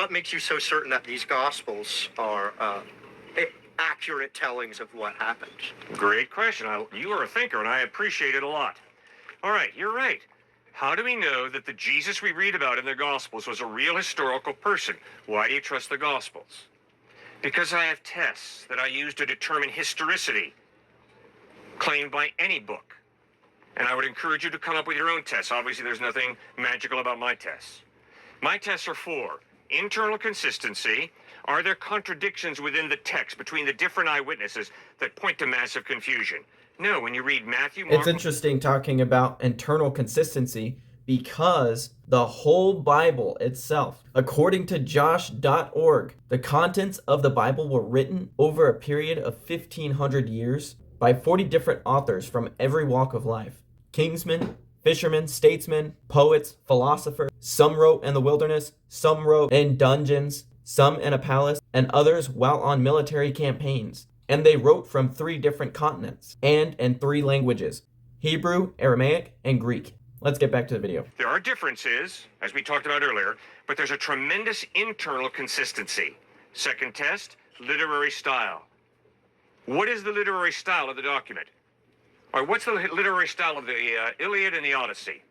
what makes you so certain that these Gospels are accurate tellings of what happened? Great question. You are a thinker, and I appreciate it a lot. All right, you're right. How do we know that the Jesus we read about in the Gospels was a real historical person? Why do you trust the Gospels? Because I have tests that I use to determine historicity claimed by any book. And I would encourage you to come up with your own tests. Obviously, there's nothing magical about my tests. My tests are for internal consistency. Are there contradictions within the text between the different eyewitnesses that point to massive confusion? No, when you read Matthew, Mark... It's interesting talking about internal consistency because the whole Bible itself, according to josh.org, the contents of the Bible were written over a period of 1,500 years by 40 different authors from every walk of life. Kingsmen, fishermen, statesmen, poets, philosophers. Some wrote in the wilderness, some wrote in dungeons, some in a palace, and others while on military campaigns. And they wrote from 3 different continents and in 3 languages: Hebrew, Aramaic, and Greek. Let's get back to the video. There are differences, as we talked about earlier, but there's a tremendous internal consistency. Second test, literary style. What is the literary style of the document? Or what's the literary style of the Iliad and the Odyssey?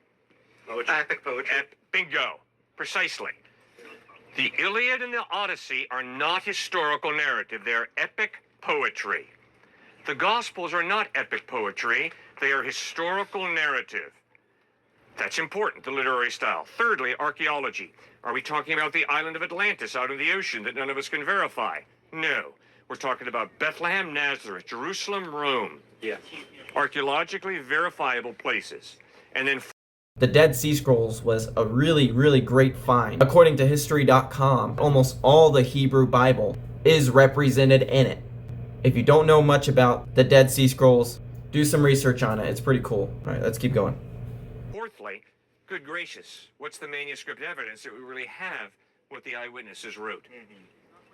Epic poetry. Bingo. Precisely. The Iliad and the Odyssey are not historical narrative. They're epic poetry. The Gospels are not epic poetry. They are historical narrative. That's important, the literary style. Thirdly, archaeology. Are we talking about the island of Atlantis out in the ocean that none of us can verify? No. We're talking about Bethlehem, Nazareth, Jerusalem, Rome. Yeah. Archaeologically verifiable places. And then the Dead Sea Scrolls was a really, really great find. According to history.com, almost all the Hebrew Bible is represented in it. If you don't know much about the Dead Sea Scrolls, do some research on it. It's pretty cool. All right, let's keep going. Fourthly, good gracious, what's the manuscript evidence that we really have what the eyewitnesses wrote?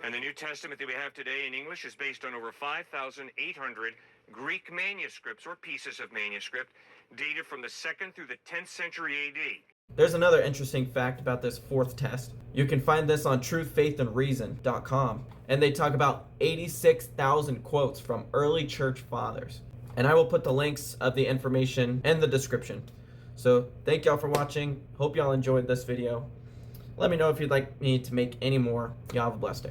And the New Testament that we have today in English is based on over 5,800 Greek manuscripts or pieces of manuscript dated from the 2nd through the 10th century AD. There's another interesting fact about this 4th test. You can find this on truthfaithandreason.com, and they talk about 86,000 quotes from early church fathers. And I will put the links of the information in the description. So thank y'all for watching. Hope y'all enjoyed this video. Let me know if you'd like me to make any more. Y'all have a blessed day.